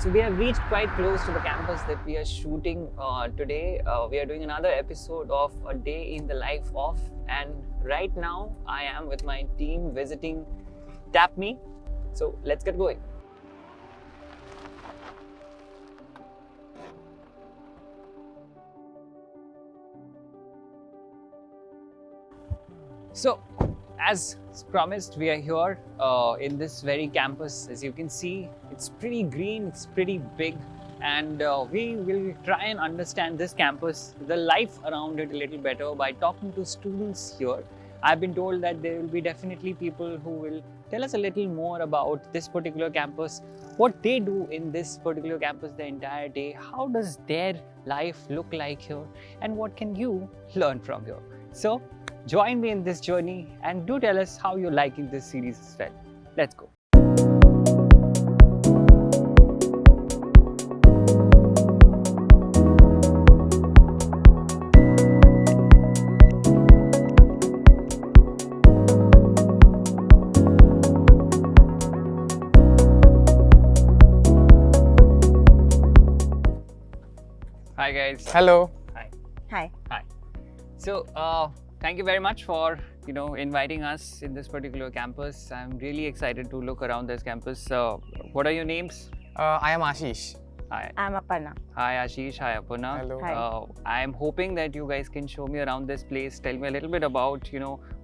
So we have reached quite close to the campus that we are shooting today. We are doing another episode of A Day in the Life of, and right now I am with my team visiting TAPMI. So let's get going. So, as promised, we are here in this very campus. As you can see, it's pretty green, it's pretty big, and we will try and understand this campus, the life around it a little better by talking to students here. I've been told that there will be definitely people who will tell us a little more about this particular campus, what they do in this particular campus the entire day, how does their life look like here, and what can you learn from here. So, join me in this journey and do tell us how you're liking this series as well. Let's go. Hi guys. Hello. Hi. So, thank you very much for inviting us in this particular campus. I'm really excited to look around this campus. What are your names? I am Ashish. Hi. I'm Aparna. Hi Ashish. Hi Aparna. Hello. Hi. I'm hoping that you guys can show me around this place. Tell me a little bit about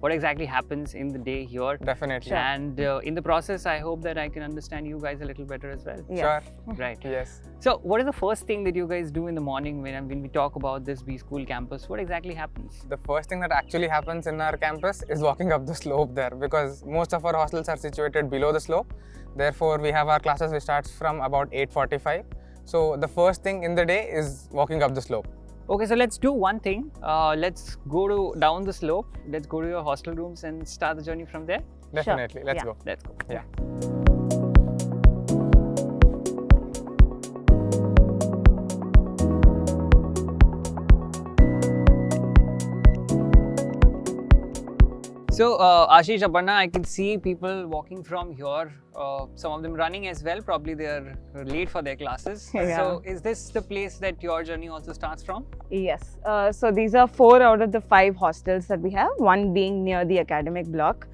what exactly happens in the day here. Definitely. Sure. And in the process, I hope that I can understand you guys a little better as well. Yes. Sure. Right. Yes. So, what is the first thing that you guys do in the morning when we talk about this B School campus? What exactly happens? The first thing that actually happens in our campus is walking up the slope there, because most of our hostels are situated below the slope. Therefore, we have our classes which starts from about 8:45. So the first thing in the day is walking up the slope. Okay, so let's do one thing. Let's go down the slope. Let's go to your hostel rooms and start the journey from there. Definitely. Let's Yeah. go. Let's go. Yeah. So, Ashish, Aparna, I can see people walking from here, some of them running as well. Probably they're late for their classes. Yeah. So, is this the place that your journey also starts from? Yes. So these are 4 out of the 5 hostels that we have, one being near the academic block.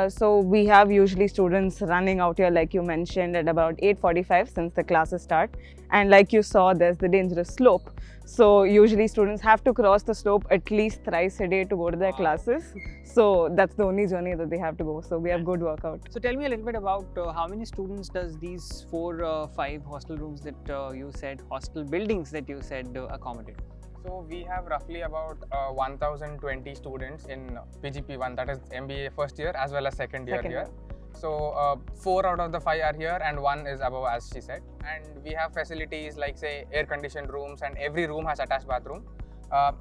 So we have usually students running out here, like you mentioned, at about 8:45 since the classes start. And like you saw, there's the dangerous slope. So usually students have to cross the slope at least thrice a day to go to their classes. So that's the only journey that they have to go. So we have good workout. So, tell me a little bit about how many students does these 4, 5 hostel rooms that you said, hostel buildings that you said accommodate? So we have roughly about 1,020 students in PGP1, that is MBA first year as well as second year here. So 4 out of the 5 are here and 1 is above, as she said. And we have facilities like, say, air-conditioned rooms, and every room has attached bathroom.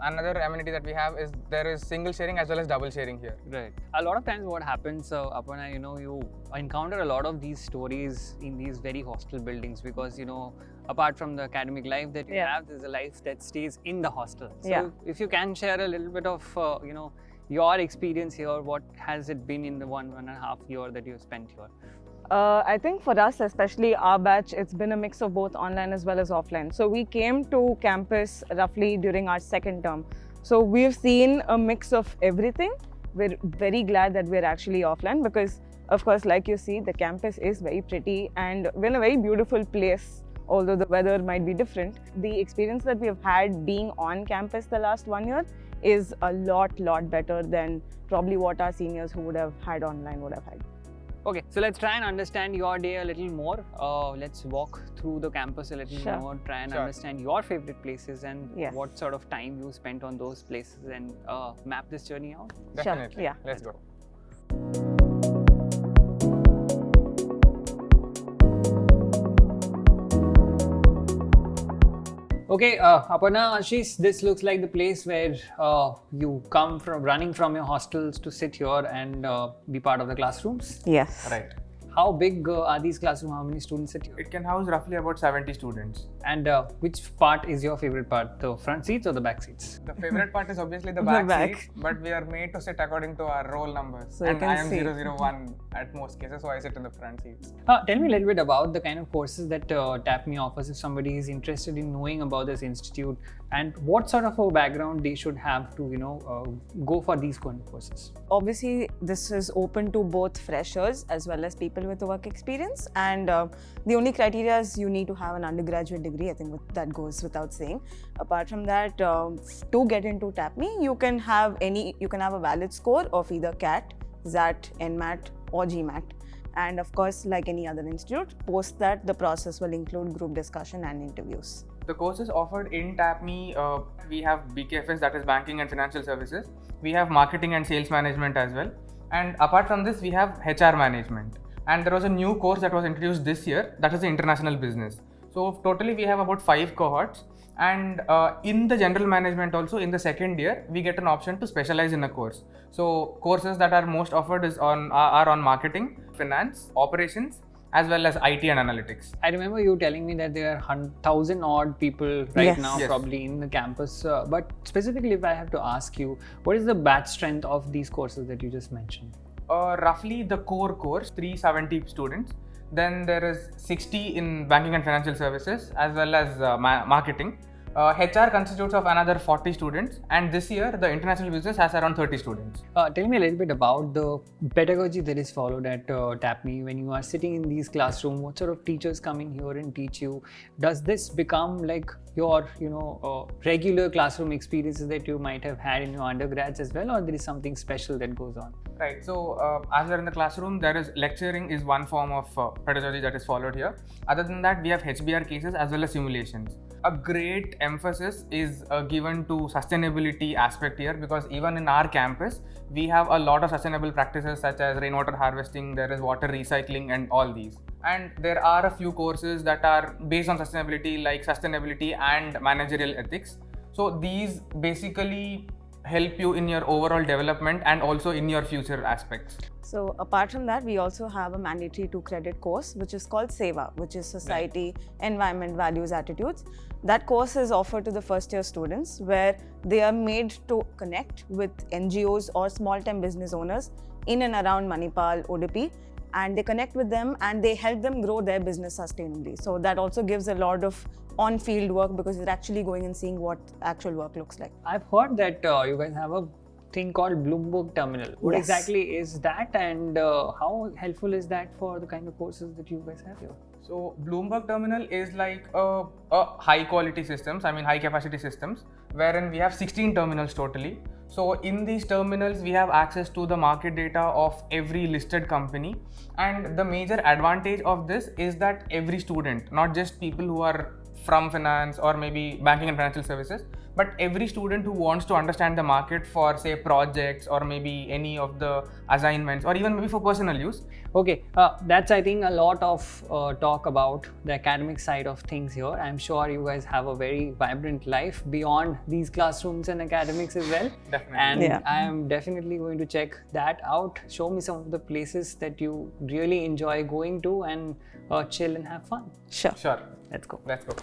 Another amenity that we have is there is single sharing as well as double sharing here. Right. A lot of times what happens, Aparna, you encounter a lot of these stories in these very hostel buildings because, apart from the academic life that you Yeah. have, there's a life that stays in the hostel. So Yeah. if you can share a little bit of, your experience here, what has it been in the 1.5 year that you've spent here? I think for us, especially our batch, it's been a mix of both online as well as offline. So we came to campus roughly during our second term. So we've seen a mix of everything. We're very glad that we're actually offline because, of course, like you see, the campus is very pretty and we're in a very beautiful place. Although the weather might be different, the experience that we have had being on campus the last 1 year is a lot better than probably what our seniors who would have had online would have had. Okay, so let's try and understand your day a little more. Let's walk through the campus a little Sure. more, try and Sure. understand your favorite places and Yes. what sort of time you spent on those places and map this journey out. Definitely. Yeah. Let's go. Okay, Aparna, Ashish, this looks like the place where you come from running from your hostels to sit here and be part of the classrooms. Yes. Right. How big are these classrooms? How many students sit here? It can house roughly about 70 students. And which part is your favorite part? The front seats or the back seats? The favorite part is obviously the The back back. seats, but we are made to sit according to our roll numbers. So you and can I am see. 001 at most cases, so I sit in the front seats. Tell me a little bit about the kind of courses that TAPMI offers if somebody is interested in knowing about this institute, and what sort of a background they should have to, go for these kind of courses. Obviously, this is open to both freshers as well as people with work experience, and the only criteria is you need to have an undergraduate degree. I think that goes without saying. Apart from that, to get into TAPMI, you can have a valid score of either CAT, XAT, NMAT or GMAT. And of course, like any other institute, post that the process will include group discussion and interviews. The courses offered in TAPMI, we have BKFS, that is Banking and Financial Services. We have Marketing and Sales Management as well. And apart from this, we have HR Management. And there was a new course that was introduced this year, that is the International Business. So totally we have about 5 cohorts. And in the General Management also, in the second year, we get an option to specialize in a course. So courses that are most offered are on Marketing, Finance, Operations, as well as IT and Analytics. I remember you telling me that there are 1,000 odd people right Yes. now Yes. probably in the campus. But specifically, if I have to ask you, what is the batch strength of these courses that you just mentioned? Roughly the core course, 370 students. Then there is 60 in Banking and Financial Services as well as Marketing. HR constitutes of another 40 students, and this year the International Business has around 30 students. Tell me a little bit about the pedagogy that is followed at TAPMI. When you are sitting in these classrooms, what sort of teachers come in here and teach you? Does this become like your, regular classroom experiences that you might have had in your undergrads as well, or there is something special that goes on? Right. So as we're in the classroom, there is lecturing is one form of pedagogy that is followed here. Other than that, we have HBR cases as well as simulations. A great emphasis is given to sustainability aspect here, because even in our campus, we have a lot of sustainable practices such as rainwater harvesting, there is water recycling and all these. And there are a few courses that are based on sustainability, like sustainability and managerial ethics. So these basically help you in your overall development and also in your future aspects. So apart from that, we also have a mandatory 2-credit course which is called SEVA, which is Society, Environment, Values, Attitudes. That course is offered to the first year students, where they are made to connect with NGOs or small-time business owners in and around Manipal, ODP, and they connect with them and they help them grow their business sustainably. So that also gives a lot of on-field work, because they're actually going and seeing what actual work looks like. I've heard that you guys have a thing called Bloomberg Terminal. What Yes. exactly is that, and how helpful is that for the kind of courses that you guys have here? So Bloomberg Terminal is like a high quality systems, high capacity systems, wherein we have 16 terminals totally. So in these terminals, we have access to the market data of every listed company. And the major advantage of this is that every student, not just people who are from finance or maybe banking and financial services, but every student who wants to understand the market for say projects or maybe any of the assignments or even maybe for personal use. Okay, that's I think a lot of talk about the academic side of things here. I'm sure you guys have a very vibrant life beyond these classrooms and academics as well. Definitely. And Yeah. I am definitely going to check that out. Show me some of the places that you really enjoy going to and chill and have fun. Sure. Sure. Let's go. Let's go.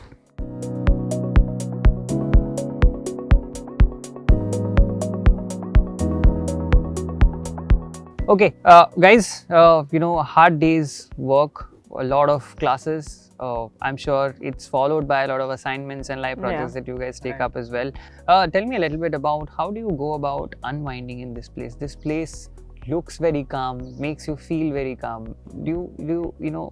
Okay, guys, a hard day's work, a lot of classes. I'm sure it's followed by a lot of assignments and live projects Yeah. that you guys take Right. up as well. Tell me a little bit about how do you go about unwinding in this place? This place looks very calm, makes you feel very calm. Do you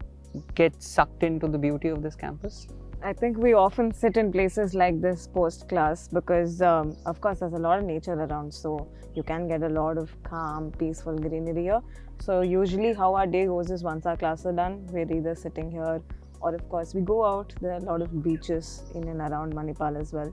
get sucked into the beauty of this campus? I think we often sit in places like this post-class because, of course, there's a lot of nature around, so you can get a lot of calm, peaceful greenery here. So usually how our day goes is once our classes are done, we're either sitting here or, of course, we go out. There are a lot of beaches in and around Manipal as well.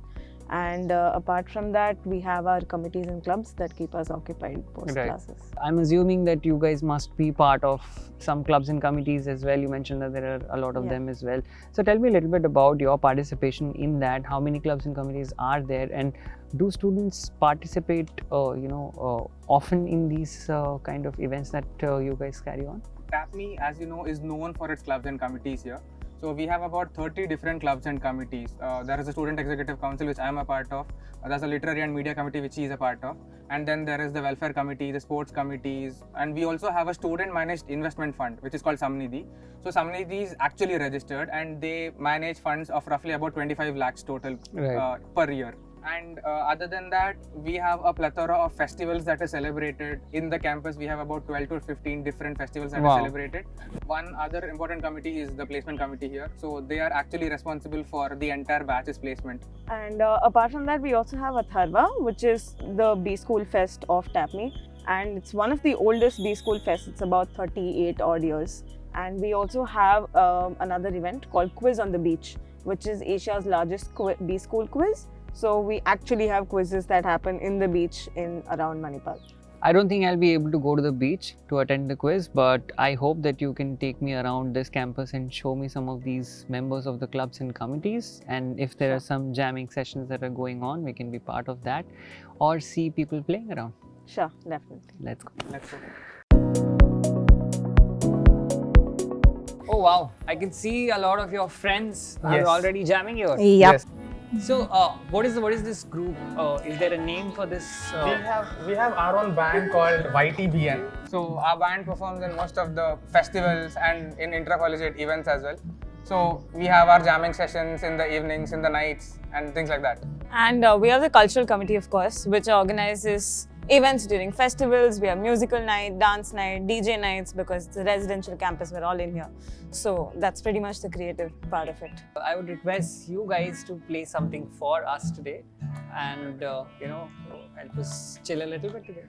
And apart from that, we have our committees and clubs that keep us occupied post-classes. I'm assuming that you guys must be part of some clubs and committees as well. You mentioned that there are a lot of Yeah. them as well. So tell me a little bit about your participation in that. How many clubs and committees are there, and do students participate often in these kind of events that you guys carry on? TAPMI, as you know, is known for its clubs and committees here. So we have about 30 different clubs and committees. There is a student executive council, which I am a part of. There's a literary and media committee, which he is a part of. And then there is the welfare committee, the sports committees. And we also have a student managed investment fund, which is called Samnidhi. So Samnidhi is actually registered and they manage funds of roughly about 25 lakhs total per year. And other than that, we have a plethora of festivals that are celebrated in the campus. We have about 12 to 15 different festivals that are celebrated. One other important committee is the placement committee here. So they are actually responsible for the entire batch's placement. And apart from that, we also have Atharva, which is the B School Fest of TAPMI. And it's one of the oldest B School Fests. It's about 38 odd years. And we also have another event called Quiz on the Beach, which is Asia's largest B School quiz. So we actually have quizzes that happen in the beach in around Manipal. I don't think I'll be able to go to the beach to attend the quiz, but I hope that you can take me around this campus and show me some of these members of the clubs and committees. And if there are some jamming sessions that are going on, we can be part of that or see people playing around. Sure, definitely. Let's go. Let's go. Oh wow, I can see a lot of your friends are already jamming here. Yep. Yes. So, what is this group? Is there a name for this? We have our own band called YTBN. So our band performs in most of the festivals and in inter-collegiate events as well. So we have our jamming sessions in the evenings, in the nights, and things like that. And we have the cultural committee, of course, which organizes events during festivals. We have musical night, dance night, DJ nights, because it's a residential campus, we're all in here. So that's pretty much the creative part of it. I would request you guys to play something for us today and, help us chill a little bit today.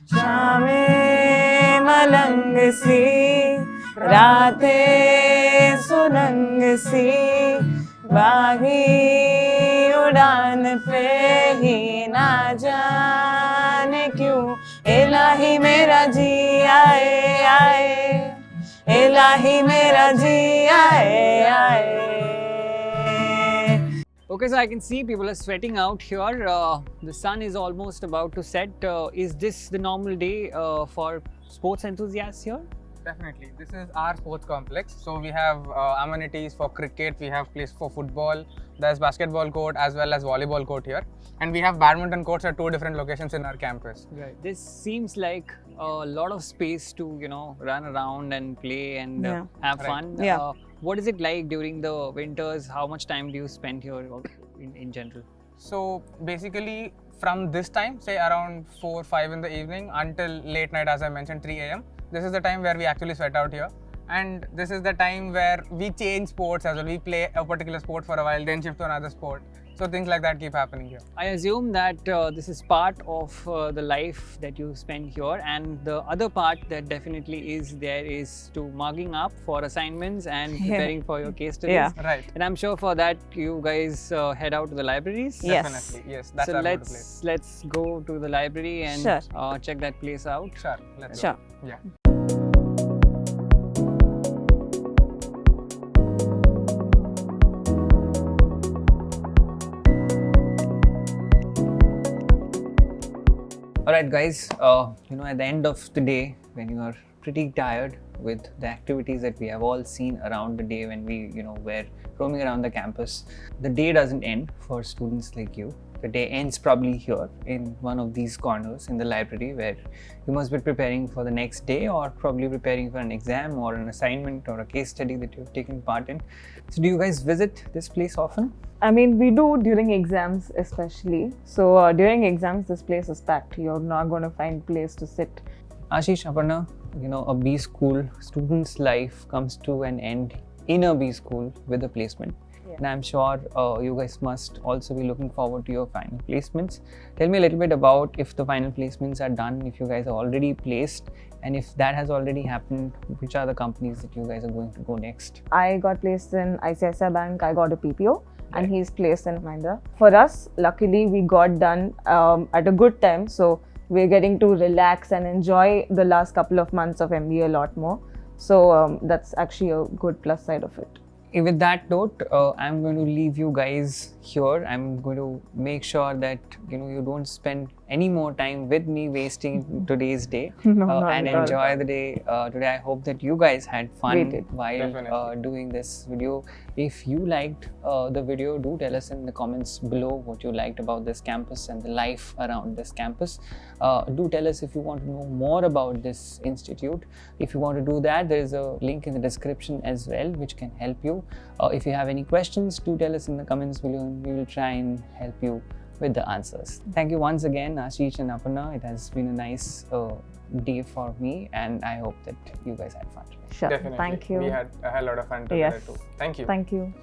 शामें मलंग सी रातें सुरंग सी बागी उड़ान पे ही ना जाने क्यों इलाही मेरा जी आए आए इलाही मेरा जी आए आए. Okay, so I can see people are sweating out here. The sun is almost about to set. Is this the normal day for sports enthusiasts here? Definitely. This is our sports complex. So we have amenities for cricket, we have place for football, there's basketball court as well as volleyball court here. And we have badminton courts at 2 different locations in our campus. Right. This seems like a lot of space to, run around and play and have fun. Yeah. What is it like during the winters? How much time do you spend here in general? So basically from this time, say around 4 or 5 in the evening until late night, as I mentioned, 3 a.m. This is the time where we actually sweat out here. And this is the time where we change sports as well. We play a particular sport for a while, then shift to another sport. So things like that keep happening here. I assume that this is part of the life that you spend here, and the other part that definitely is there is to mugging up for assignments and preparing for your case studies. Yeah. Right. And I'm sure for that you guys head out to the libraries. Yes. Definitely. Yes. That's So our go-to place. let's go to the library and check that place out. Sure. Let's Sure. go. Yeah. Alright guys, at the end of the day, when you are pretty tired with the activities that we have all seen around the day when we, were roaming around the campus, the day doesn't end for students like you. The day ends probably here in one of these corners in the library where you must be preparing for the next day or probably preparing for an exam or an assignment or a case study that you've taken part in. So do you guys visit this place often? I mean, we do during exams especially. So during exams, this place is packed. You're not going to find place to sit. Ashish, Aparna, a B school student's life comes to an end in a B school with a placement. And I'm sure you guys must also be looking forward to your final placements. Tell me a little bit about if the final placements are done, if you guys are already placed, and if that has already happened, which are the companies that you guys are going to go next? I got placed in ICICI Bank. I got a PPO. And he's placed in Mahindra. For us, luckily, we got done at a good time. So we're getting to relax and enjoy the last couple of months of MBA a lot more. So that's actually a good plus side of it. With that note, I'm going to leave you guys here. I'm going to make sure that you don't spend any more time with me wasting today's day and enjoy the day today. I hope that you guys had fun while doing this video. If you liked the video, do tell us in the comments below what you liked about this campus and the life around this campus. Do tell us if you want to know more about this institute. If you want to do that, there is a link in the description as well which can help you. If you have any questions, do tell us in the comments below and we will try and help you with the answers. Thank you once again, Ashish and Aparna. It has been a nice day for me and I hope that you guys had fun. Sure. Definitely. Thank you. We had a lot of fun together too. Thank you. Thank you.